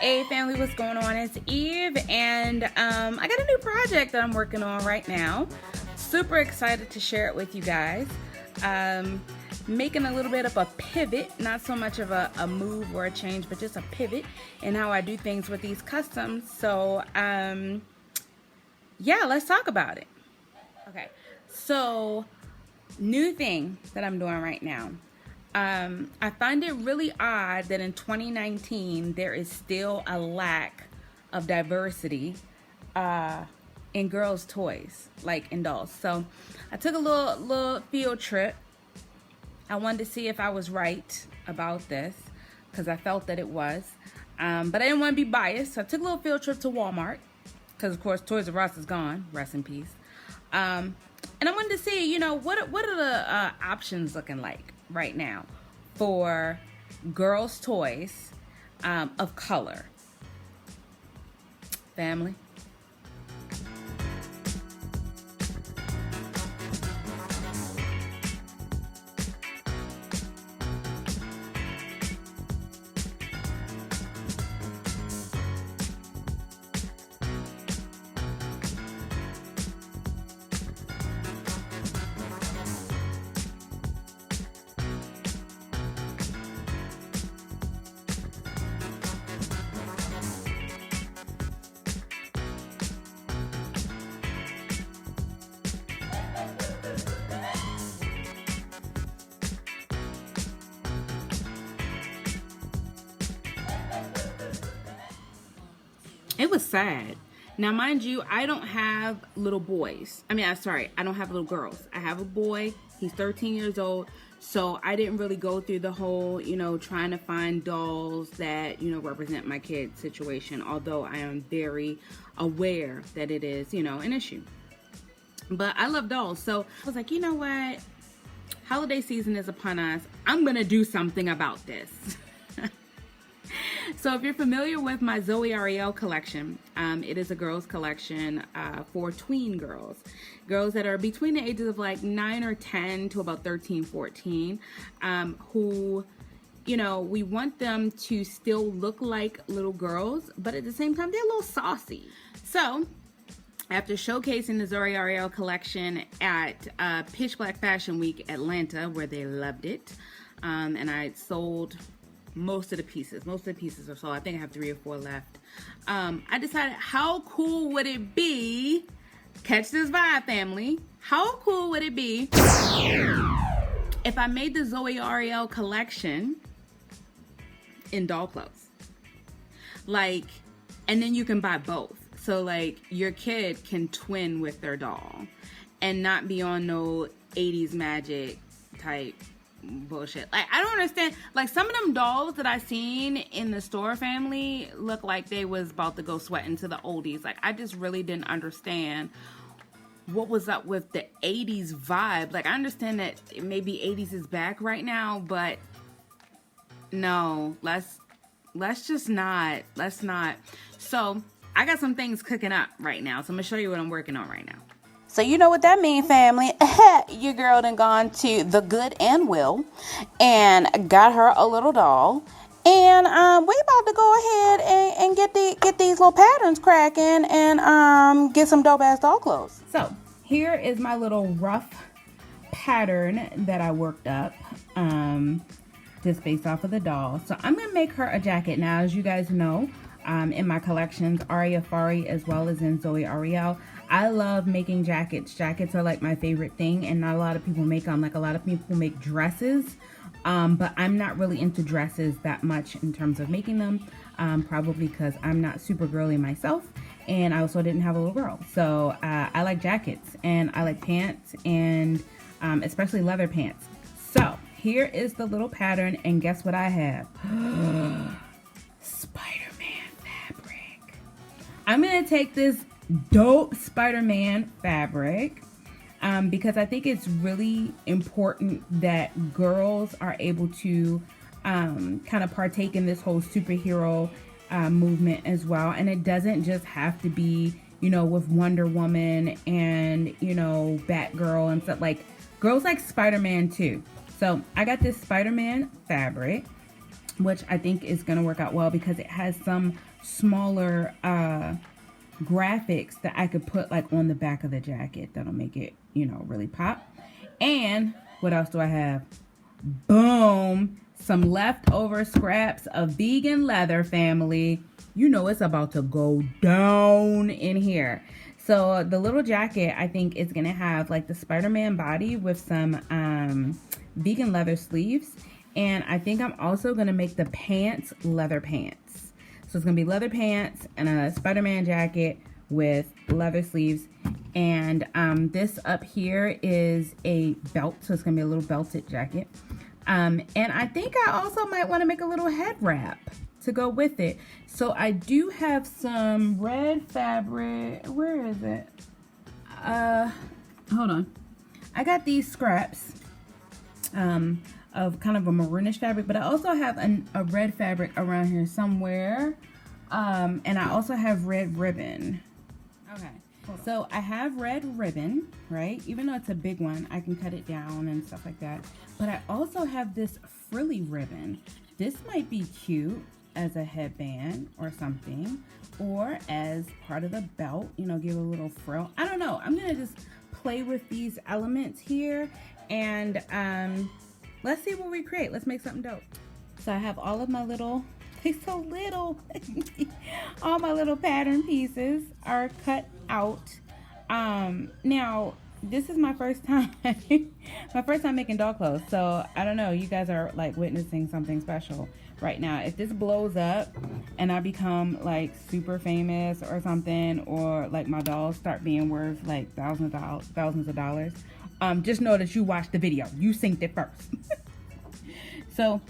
Hey family, what's going on? It's Eve, and I got a new project that I'm working on right now. Super excited to share it with you guys. Making a little bit of a pivot, not so much of a move or a change, but just a pivot in how I do things with these customs. So yeah, let's talk about it. Okay, so new thing that I'm doing right now. I find it really odd that in 2019 there is still a lack of diversity in girls' toys, like in dolls. So I took a little field trip. I wanted to see if I was right about this because I felt that it was, but I didn't want to be biased. So I took a little field trip to Walmart because, of course, Toys R Us is gone. Rest in peace. And I wanted to see, what are the options looking like right now for girls' toys of color. Family. It was sad. Now, mind you, I don't have little boys. I don't have little girls. I have a boy. He's 13 years old. So I didn't really go through the whole, trying to find dolls that, represent my kid's situation. Although I am very aware that it is, an issue. But I love dolls. So I was like, you know what? Holiday season is upon us. I'm going to do something about this. So if you're familiar with my Zoe Ariel collection, it is a girls collection for tween girls that are between the ages of like 9 or 10 to about 13, 14, who, we want them to still look like little girls, but at the same time, they're a little saucy. So after showcasing the Zoe Ariel collection at Pitch Black Fashion Week Atlanta, where they loved it, and I sold most of the pieces are sold. I think I have 3 or 4 left. I decided, how cool would it be, catch this vibe family, how cool would it be if I made the Zoe Ariel collection in doll clothes? Like, and then you can buy both. So like your kid can twin with their doll and not be on no 80s magic type bullshit. Like, I don't understand. Like, some of them dolls that I seen in the store family look like they was about to go sweating to the oldies. Like, I just really didn't understand what was up with the 80s vibe. Like, I understand that maybe 80s is back right now, but no, let's not. So I got some things cooking up right now, so I'm gonna show you what I'm working on right now. So you know what that mean, family. Your girl done gone to the Good and Will and got her a little doll. And we about to go ahead and get these little patterns cracking and get some dope ass doll clothes. So here is my little rough pattern that I worked up just based off of the doll. So I'm gonna make her a jacket. Now, as you guys know, in my collections, Aria Fari as well as in Zoe Ariel, I love making jackets. Jackets are like my favorite thing, and not a lot of people make them. Like, a lot of people make dresses, but I'm not really into dresses that much in terms of making them, probably because I'm not super girly myself, and I also didn't have a little girl. So I like jackets, and I like pants, and especially leather pants. So here is the little pattern, and guess what I have? Spider-Man fabric. I'm gonna take this dope Spider-Man fabric because I think it's really important that girls are able to kind of partake in this whole superhero movement as well. And it doesn't just have to be, with Wonder Woman and, Batgirl and stuff. Like, girls like Spider-Man too. So I got this Spider-Man fabric. which I think is going to work out well because it has some smaller graphics that I could put like on the back of the jacket that'll make it, you know, really pop. And what else do I have? Boom, some leftover scraps of vegan leather, family. You know it's about to go down in here. So the little jacket, I think, is gonna have like the Spider-Man body with some vegan leather sleeves. And I think I'm also gonna make the pants leather pants. So it's gonna be leather pants and a Spider-Man jacket with leather sleeves. And this up here is a belt, so it's gonna be a little belted jacket. And I think I also might want to make a little head wrap to go with it. So I do have some red fabric. Where is it? Hold on. I got these scraps of kind of a maroonish fabric, but I also have a red fabric around here somewhere. And I also have red ribbon. Okay. So I have red ribbon, right? Even though it's a big one, I can cut it down and stuff like that. But I also have this frilly ribbon. This might be cute as a headband or something, or as part of the belt, you know, give a little frill. I don't know. I'm gonna just play with these elements here, and let's see what we create. Let's make something dope. So I have all of my little, they're so little. All my little pattern pieces are cut out. Now this is my first time making doll clothes, so I don't know, you guys are like witnessing something special right now. If this blows up and I become like super famous or something, or like my dolls start being worth like thousands of dollars, just know that you watched the video, you synced it first. So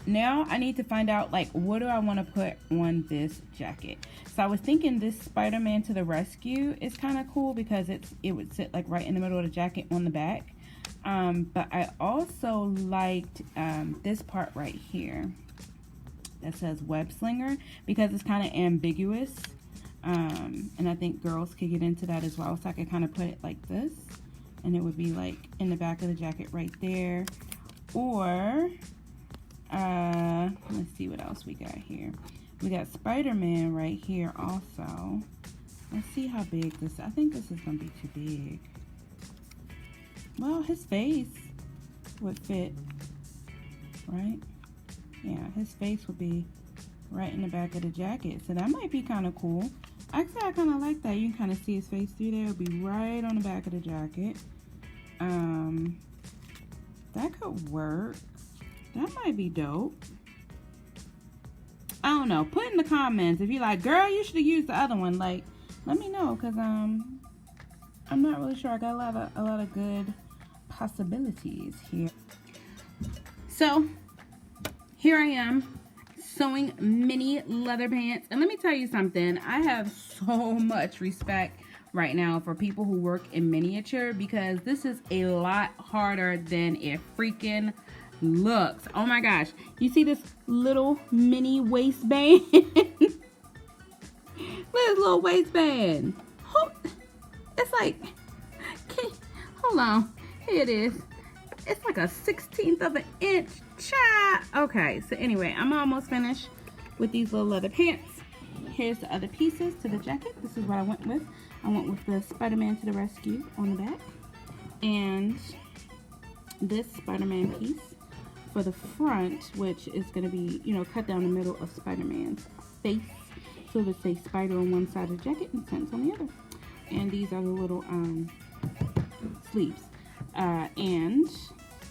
now I need to find out, like, what do I want to put on this jacket? So I was thinking this Spider-Man to the rescue is kind of cool because it would sit like right in the middle of the jacket on the back. But I also liked this part right here that says web slinger because it's kind of ambiguous. And I think girls could get into that as well. So I could kind of put it like this, and it would be like in the back of the jacket right there. Or let's see what else we got here. We got Spider-Man right here also. Let's see how big this, I think this is gonna be too big. Well, his face would fit, right? Yeah, his face would be right in the back of the jacket, so that might be kind of cool. Actually, I kind of like that. You can kind of see his face through there. It'll be right on the back of the jacket. That could work. That might be dope. I don't know. Put in the comments if you're like, girl, you should have used the other one. Like, let me know, because I'm not really sure. I got a lot of good possibilities here. So here I am sewing mini leather pants, and let me tell you something. I have so much respect right now for people who work in miniature, because this is a lot harder than it freaking looks. Oh my gosh, you see this little mini waistband? Look at this little waistband. It's like, hold on, here it is. It's like a 1/16 of an inch, child. Okay, so anyway, I'm almost finished with these little leather pants. Here's the other pieces to the jacket. This is what I went with. I went with the Spider-Man to the rescue on the back, and this Spider-Man piece for the front, which is going to be, you know, cut down the middle of Spider-Man's face. So it'll say Spider on one side of the jacket and Sense on the other. And these are the little sleeves. And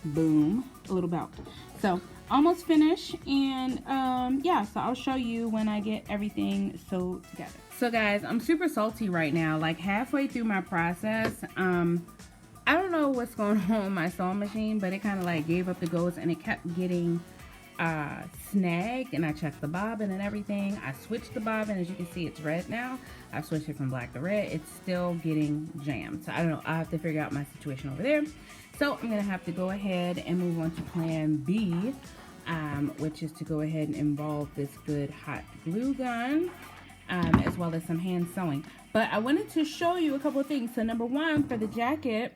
boom, a little belt. So almost finished, and yeah, so I'll show you when I get everything sewed together. So guys, I'm super salty right now. Like halfway through my process, I don't know what's going on with my sewing machine, but it kind of like gave up the ghost, and it kept getting snagged. And I checked the bobbin and everything. I switched the bobbin. As you can see, it's red now. I switched it from black to red. It's still getting jammed. So I don't know. I have to figure out my situation over there. So I'm gonna have to go ahead and move on to plan B, which is to go ahead and involve this good hot glue gun, as well as some hand sewing. But I wanted to show you a couple of things. So number one, for the jacket,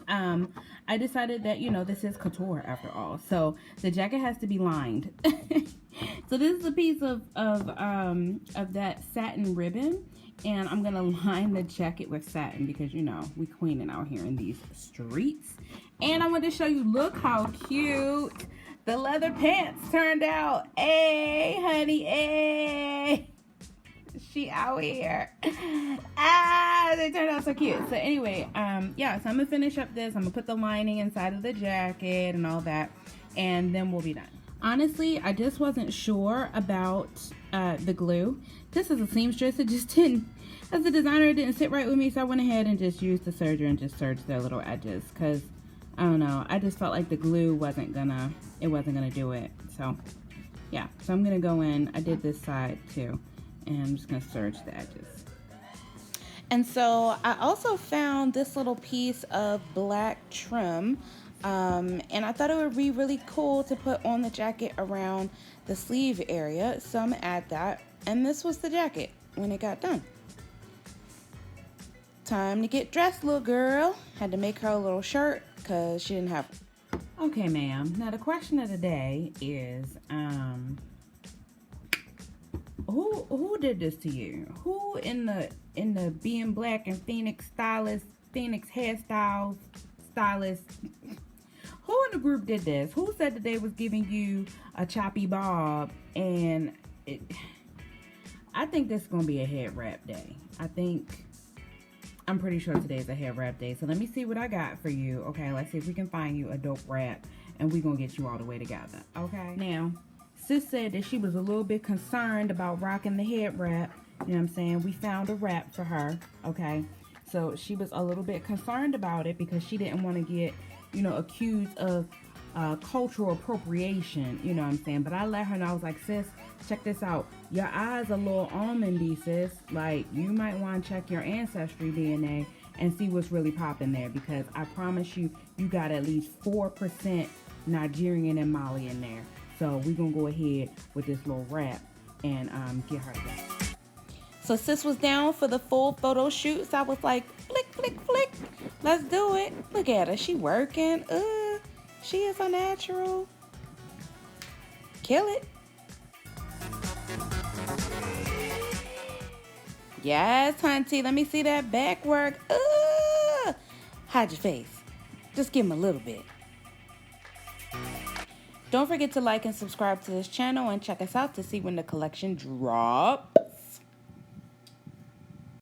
I decided that, you know, this is couture after all. So the jacket has to be lined. So this is a piece of that satin ribbon. And I'm going to line the jacket with satin because, you know, we queening out here in these streets. And I want to show you, look how cute the leather pants turned out. Hey, honey, hey. She out here. They turned out so cute. So anyway, yeah, so I'm gonna finish up this. I'm gonna put the lining inside of the jacket and all that, and then we'll be done. Honestly, I just wasn't sure about the glue. This is a seamstress. It just didn't, as a designer, it didn't sit right with me, so I went ahead and just used the serger and just serged their little edges, because I don't know, I just felt like the glue wasn't gonna do it. So yeah, so I'm gonna go in. I did this side too, and I'm just gonna serge the edges. And so I also found this little piece of black trim, and I thought it would be really cool to put on the jacket around the sleeve area, so I'm gonna add that. And this was the jacket when it got done. Time to get dressed, little girl. Had to make her a little shirt because she didn't have. Okay, ma'am. Now the question of the day is, who did this to you? Who in the Being Black and Phoenix hairstyles stylist, who in the group did this? Who said that they was giving you a choppy bob? And I think this is gonna be a head wrap day. I'm pretty sure today's a hair wrap day. So let me see what I got for you. Okay, let's see if we can find you a dope wrap, and we're gonna get you all the way together. Okay, now sis said that she was a little bit concerned about rocking the head wrap. You know what I'm saying? We found a wrap for her. Okay, so she was a little bit concerned about it because she didn't want to get, you know, accused of cultural appropriation. You know what I'm saying? But I let her know. I was like, sis, check this out. Your eyes a little almondy, sis. Like, you might want to check your ancestry DNA and see what's really popping there, because I promise you, you got at least 4% Nigerian and Mali in there. So we're going to go ahead with this little wrap and get her that. So sis was down for the full photo shoot. So I was like, flick, flick, flick. Let's do it. Look at her. She working. She is a natural. Kill it. Yes, hunty. Let me see that back work. Hide your face. Just give him a little bit. Don't forget to like and subscribe to this channel and check us out to see when the collection drops.